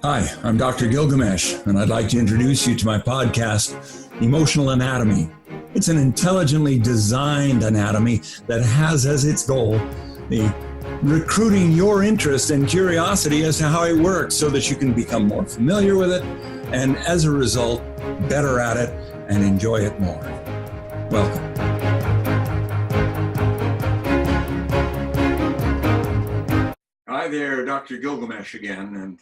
Hi, I'm Dr. Gilgamesh, and I'd like to introduce you to my podcast, Emotional Anatomy. It's an intelligently designed anatomy that has as its goal the recruiting your interest and curiosity as to how it works so that you can become more familiar with it and, as a result, better at it and enjoy it more. Welcome. Hi there, Dr. Gilgamesh again, and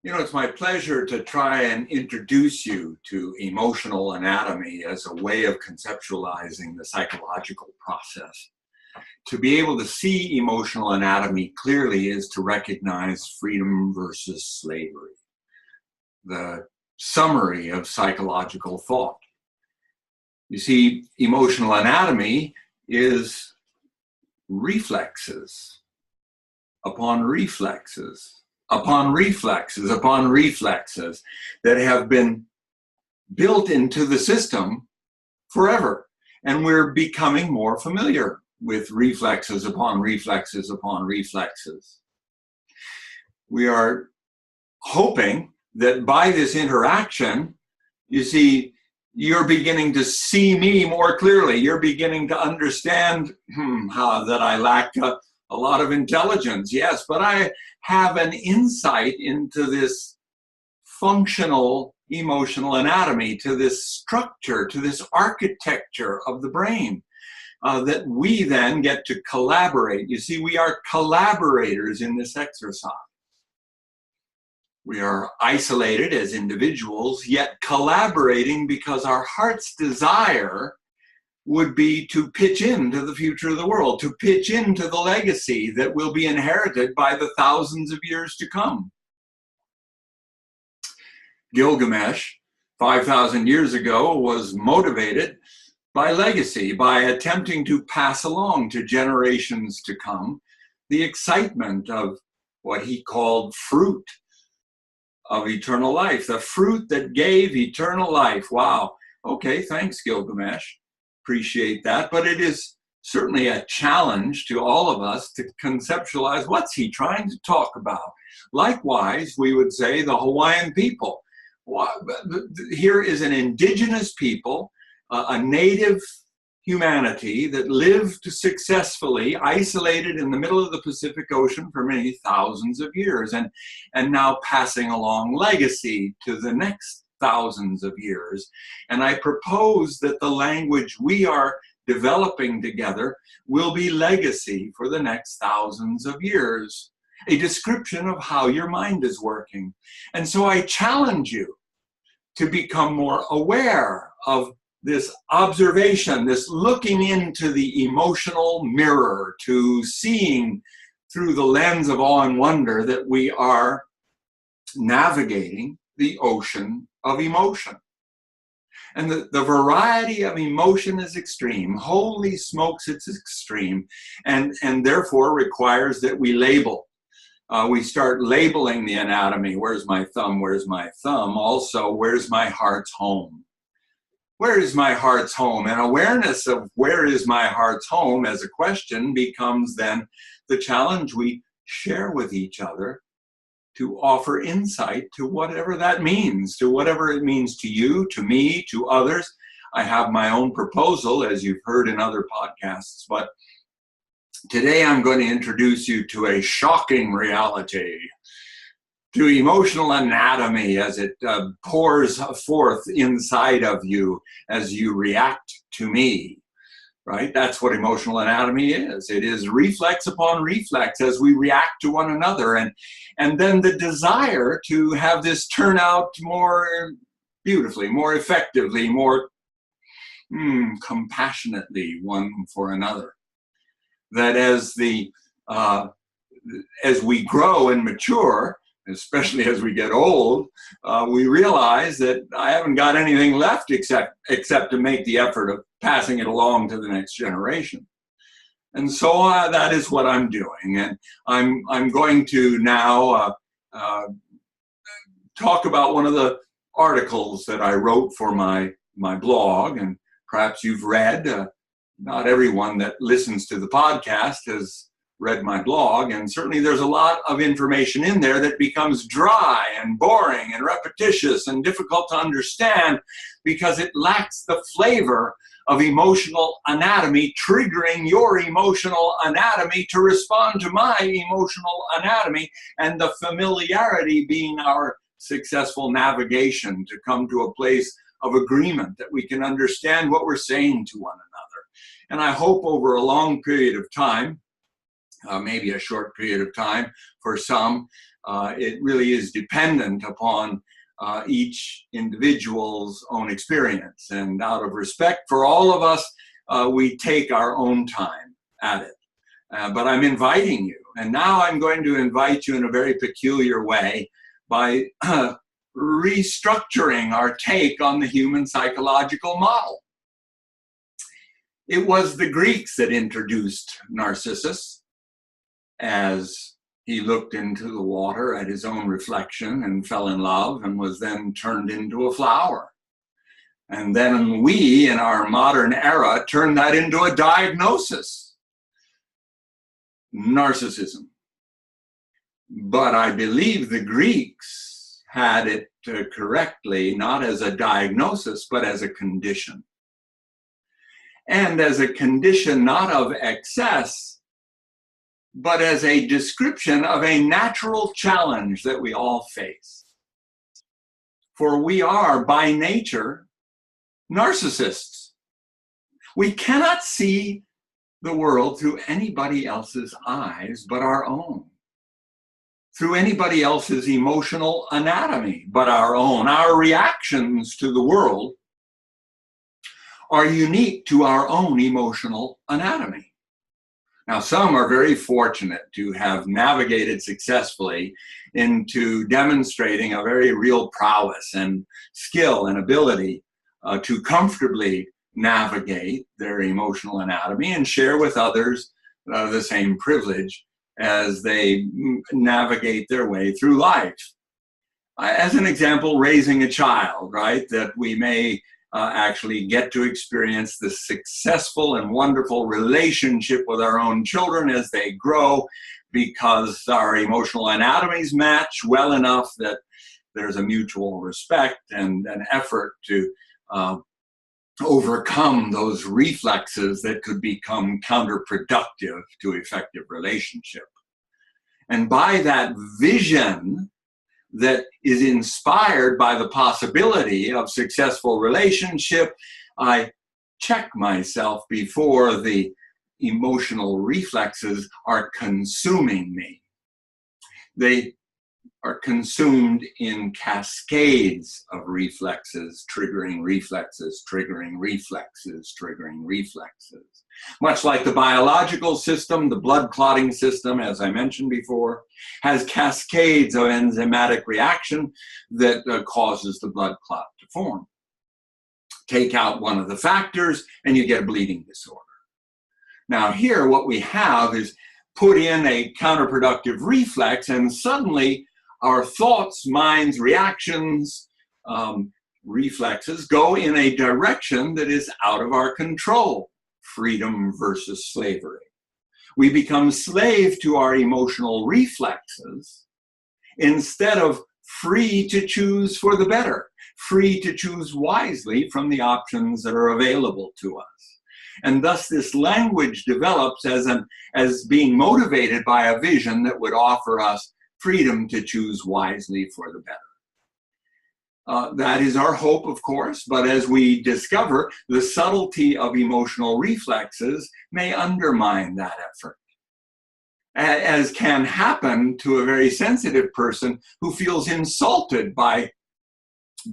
it's my pleasure to try and introduce you to emotional anatomy as a way of conceptualizing the psychological process. To be able to see emotional anatomy clearly is to recognize freedom versus slavery, the summary of psychological thought. You see, emotional anatomy is reflexes upon reflexes upon reflexes upon reflexes that have been built into the system forever. And we're becoming more familiar with reflexes upon reflexes upon reflexes. We are hoping that by this interaction, you see, you're beginning to see me more clearly. You're beginning to understand how that I lack a lot of intelligence, yes, but I have an insight into this functional emotional anatomy, to this structure, to this architecture of the brain that we then get to collaborate. You see, we are collaborators in this exercise. We are isolated as individuals, yet collaborating because our heart's desire would be to pitch into the future of the world, to pitch into the legacy that will be inherited by the thousands of years to come. Gilgamesh, 5,000 years ago, was motivated by legacy, by attempting to pass along to generations to come the excitement of what he called fruit of eternal life, the fruit that gave eternal life. Wow. Okay, thanks, Gilgamesh. Appreciate that, but it is certainly a challenge to all of us to conceptualize what's he trying to talk about. Likewise, we would say the Hawaiian people. Here is an indigenous people, a native humanity that lived successfully, isolated in the middle of the Pacific Ocean for many thousands of years, and now passing along legacy to the next thousands of years. And I propose that the language we are developing together will be legacy for the next thousands of years, a description of how your mind is working. And so I challenge you to become more aware of this observation, this looking into the emotional mirror, to seeing through the lens of awe and wonder that we are navigating the ocean of emotion. And the variety of emotion is extreme. Holy smokes, it's extreme. And therefore requires that we label. We start labeling the anatomy. Where's my thumb? Where's my thumb? Also, where's my heart's home? Where is my heart's home? And awareness of where is my heart's home as a question becomes then the challenge we share with each other to offer insight to whatever that means, to whatever it means to you, to me, to others. I have my own proposal, as you've heard in other podcasts, but today I'm going to introduce you to a shocking reality, to emotional anatomy as it pours forth inside of you as you react to me. Right? That's what emotional anatomy is. It is reflex upon reflex as we react to one another. And then the desire to have this turn out more beautifully, more effectively, more compassionately one for another. That as we grow and mature, especially as we get old, we realize that I haven't got anything left except to make the effort of passing it along to the next generation. And so that is what I'm doing. And I'm going to now talk about one of the articles that I wrote for my blog, and perhaps you've read. Not everyone that listens to the podcast has read my blog, and certainly there's a lot of information in there that becomes dry and boring and repetitious and difficult to understand because it lacks the flavor of emotional anatomy, triggering your emotional anatomy to respond to my emotional anatomy, and the familiarity being our successful navigation to come to a place of agreement that we can understand what we're saying to one another. And I hope over a long period of time, maybe a short period of time for some, it really is dependent upon each individual's own experience. And out of respect for all of us, we take our own time at it. But I'm inviting you, and now I'm going to invite you in a very peculiar way by restructuring our take on the human psychological model. It was the Greeks that introduced Narcissus as he looked into the water at his own reflection and fell in love and was then turned into a flower. And then we, in our modern era, turned that into a diagnosis: narcissism. But I believe the Greeks had it correctly, not as a diagnosis, but as a condition. And as a condition not of excess, but as a description of a natural challenge that we all face. For we are, by nature, narcissists. We cannot see the world through anybody else's eyes but our own, through anybody else's emotional anatomy but our own. Our reactions to the world are unique to our own emotional anatomy. Now, some are very fortunate to have navigated successfully into demonstrating a very real prowess and skill and ability to comfortably navigate their emotional anatomy and share with others the same privilege as they navigate their way through life. As an example, raising a child, right, that we may actually get to experience the successful and wonderful relationship with our own children as they grow, because our emotional anatomies match well enough that there's a mutual respect and an effort to overcome those reflexes that could become counterproductive to effective relationship. And by that vision that is inspired by the possibility of successful relationship, I check myself before the emotional reflexes are consuming me. They are consumed in cascades of reflexes, triggering reflexes, triggering reflexes, triggering reflexes. Much like the biological system, the blood clotting system, as I mentioned before, has cascades of enzymatic reaction that causes the blood clot to form. Take out one of the factors and you get a bleeding disorder. Now here what we have is put in a counterproductive reflex, and suddenly our thoughts, minds, reactions, reflexes go in a direction that is out of our control. Freedom versus slavery. We become slave to our emotional reflexes instead of free to choose for the better, free to choose wisely from the options that are available to us. And thus this language develops as being motivated by a vision that would offer us freedom to choose wisely for the better. That is our hope, of course, but as we discover, the subtlety of emotional reflexes may undermine that effort, as can happen to a very sensitive person who feels insulted by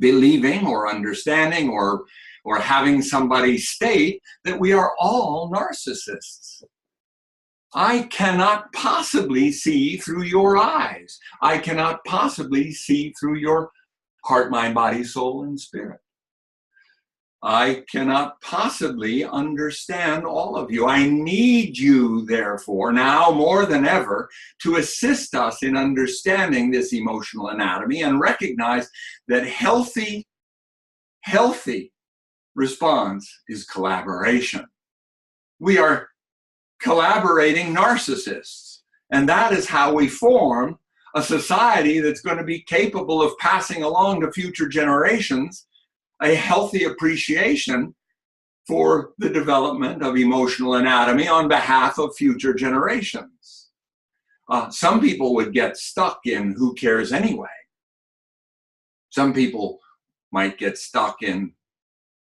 believing or understanding or having somebody state that we are all narcissists. I cannot possibly see through your eyes. I cannot possibly see through your heart, mind, body, soul, and spirit. I cannot possibly understand all of you. I need you, therefore, now more than ever, to assist us in understanding this emotional anatomy and recognize that healthy response is collaboration. We are collaborating narcissists. And that is how we form a society that's going to be capable of passing along to future generations a healthy appreciation for the development of emotional anatomy on behalf of future generations. Some people would get stuck in who cares anyway. Some people might get stuck in,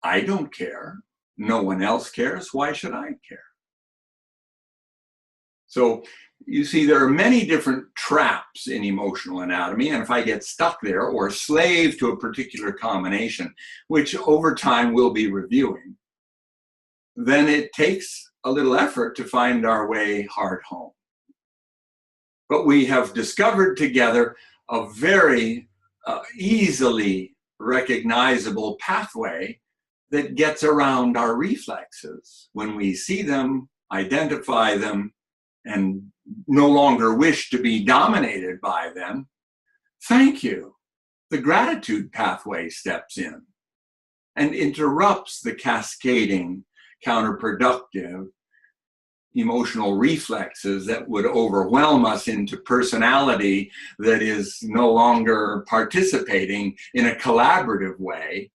I don't care. No one else cares. Why should I care? So you see, there are many different traps in emotional anatomy. And if I get stuck there or slave to a particular combination, which over time we'll be reviewing, then it takes a little effort to find our way hard home. But we have discovered together a very easily recognizable pathway that gets around our reflexes when we see them, identify them, and no longer wish to be dominated by them. Thank you. The gratitude pathway steps in and interrupts the cascading, counterproductive emotional reflexes that would overwhelm us into personality that is no longer participating in a collaborative way.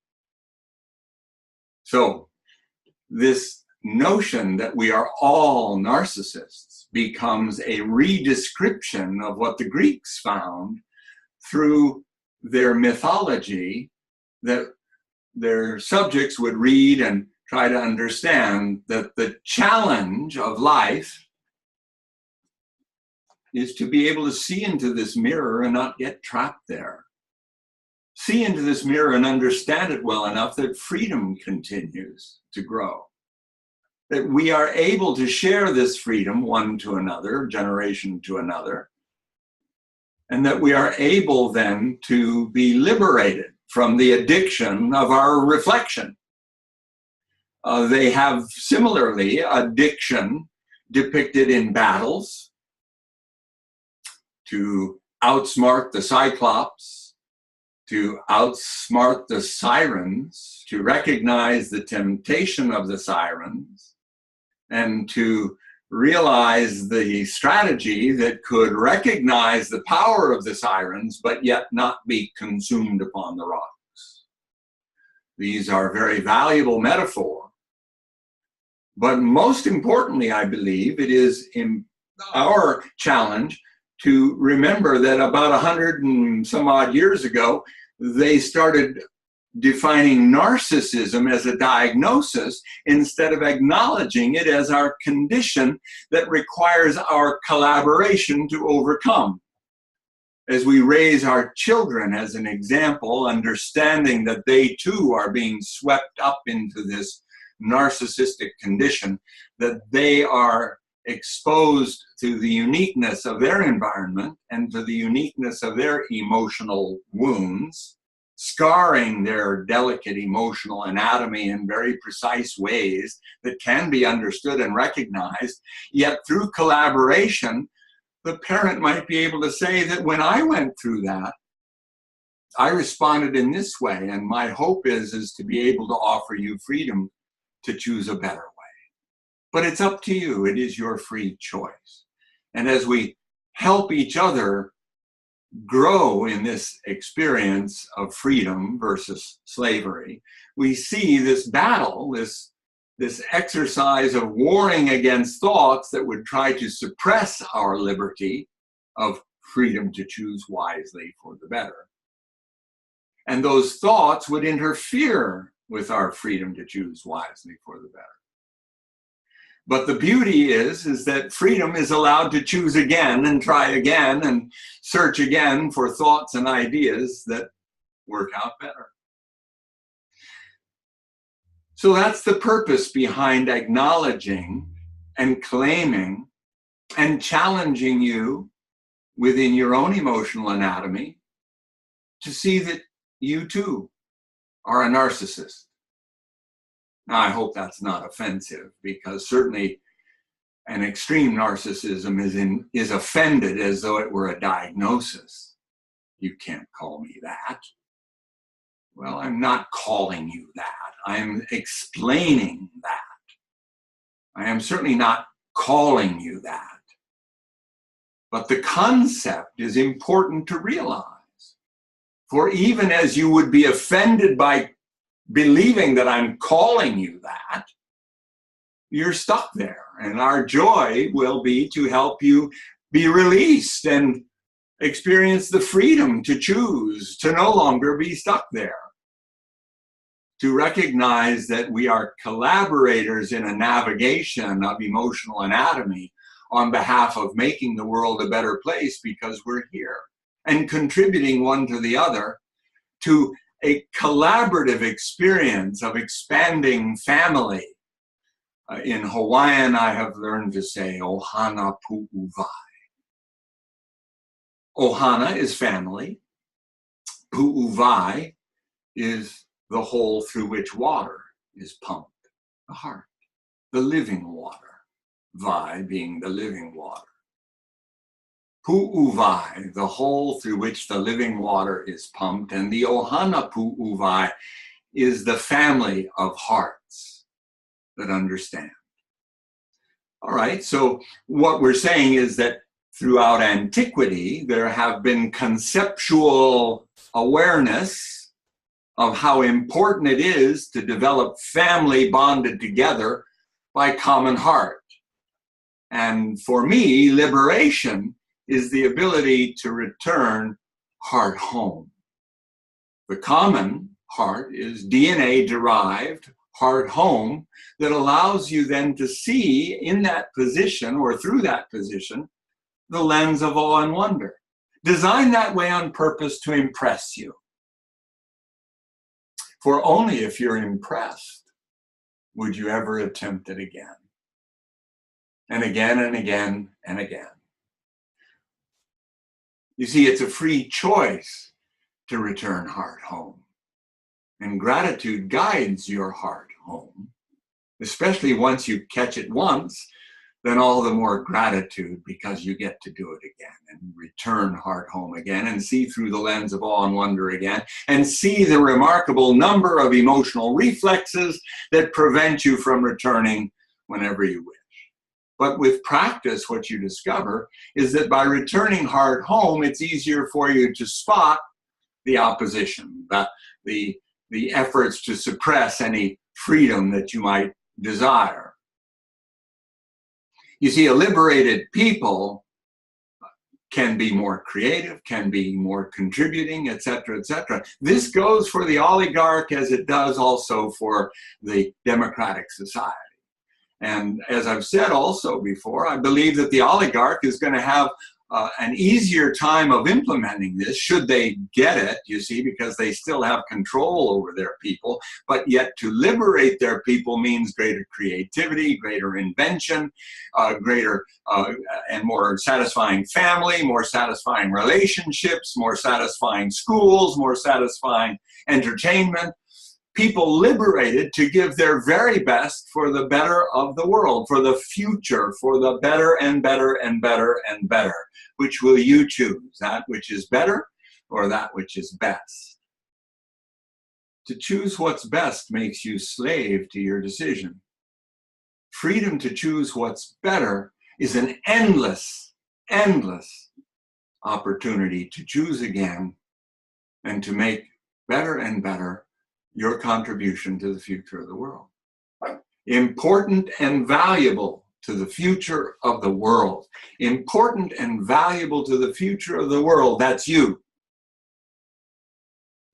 So this notion that we are all narcissists becomes a redescription of what the Greeks found through their mythology, that their subjects would read and try to understand that the challenge of life is to be able to see into this mirror and not get trapped there. See into this mirror and understand it well enough that freedom continues to grow. That we are able to share this freedom one to another, generation to another, and that we are able then to be liberated from the addiction of our reflection. They have similarly addiction depicted in battles, to outsmart the Cyclops, to outsmart the sirens, to recognize the temptation of the sirens, and to realize the strategy that could recognize the power of the sirens, but yet not be consumed upon the rocks. These are very valuable metaphors. But most importantly, I believe, it is in our challenge to remember that about 100 and some odd years ago, they started defining narcissism as a diagnosis instead of acknowledging it as our condition that requires our collaboration to overcome. As we raise our children as an example, understanding that they too are being swept up into this narcissistic condition, that they are exposed to the uniqueness of their environment and to the uniqueness of their emotional wounds, scarring their delicate emotional anatomy in very precise ways that can be understood and recognized. Yet through collaboration, the parent might be able to say that when I went through that, I responded in this way, and my hope is to be able to offer you freedom to choose a better way. But it's up to you. It is your free choice. And as we help each other grow in this experience of freedom versus slavery, we see this battle, this exercise of warring against thoughts that would try to suppress our liberty of freedom to choose wisely for the better. And those thoughts would interfere with our freedom to choose wisely for the better. But the beauty is that freedom is allowed to choose again and try again and search again for thoughts and ideas that work out better. So that's the purpose behind acknowledging and claiming and challenging you within your own emotional anatomy to see that you too are a narcissist. Now, I hope that's not offensive, because certainly an extreme narcissism is offended as though it were a diagnosis. You can't call me that. Well, I'm not calling you that. I'm explaining that. I am certainly not calling you that. But the concept is important to realize. For even as you would be offended by believing that I'm calling you that, you're stuck there. And our joy will be to help you be released and experience the freedom to choose, to no longer be stuck there. To recognize that we are collaborators in a navigation of emotional anatomy on behalf of making the world a better place because we're here and contributing one to the other to a collaborative experience of expanding family. In Hawaiian, I have learned to say ohana pu'uvai. Ohana is family. Pu'uvai is the hole through which water is pumped, the heart, the living water. Vai being the living water. Pu'uvai, the hole through which the living water is pumped, and the ohana pu'uvai is the family of hearts that understand. All right, so what we're saying is that throughout antiquity, there have been conceptual awareness of how important it is to develop family bonded together by common heart. And for me, liberation is the ability to return heart home. The common heart is DNA-derived heart home that allows you then to see in that position or through that position the lens of awe and wonder. Designed that way on purpose to impress you. For only if you're impressed would you ever attempt it again. And again and again and again. You see, it's a free choice to return heart home. And gratitude guides your heart home, especially once you catch it once, then all the more gratitude because you get to do it again and return heart home again and see through the lens of awe and wonder again and see the remarkable number of emotional reflexes that prevent you from returning whenever you wish. But with practice, what you discover is that by returning heart home, it's easier for you to spot the opposition, the efforts to suppress any freedom that you might desire. You see, a liberated people can be more creative, can be more contributing, etc., etc. This goes for the oligarch as it does also for the democratic society. And as I've said also before, I believe that the oligarch is going to have an easier time of implementing this, should they get it, you see, because they still have control over their people. But yet to liberate their people means greater creativity, greater invention, greater and more satisfying family, more satisfying relationships, more satisfying schools, more satisfying entertainment. People liberated to give their very best for the better of the world, for the future, for the better and better and better and better. Which will you choose, that which is better or that which is best? To choose what's best makes you slave to your decision. Freedom to choose what's better is an endless, endless opportunity to choose again and to make better and better your contribution to the future of the world. Important and valuable to the future of the world. Important and valuable to the future of the world. That's you.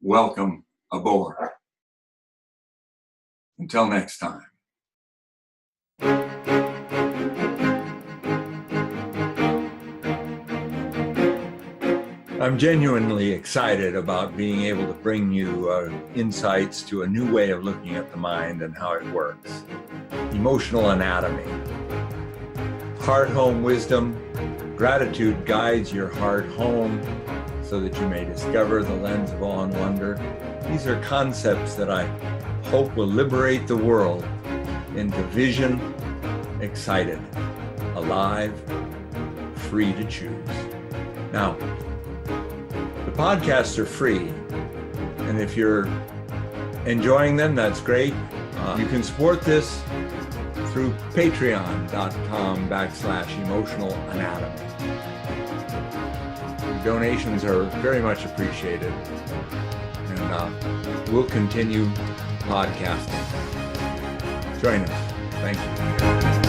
Welcome aboard. Until next time. I'm genuinely excited about being able to bring you insights to a new way of looking at the mind and how it works. Emotional anatomy. Heart home wisdom. Gratitude guides your heart home so that you may discover the lens of awe and wonder. These are concepts that I hope will liberate the world into vision, excited, alive, free to choose. Now, the podcasts are free, and if you're enjoying them, that's great. You can support this through patreon.com/emotional anatomy. Donations are very much appreciated, and we'll continue podcasting. Join us. Thank you.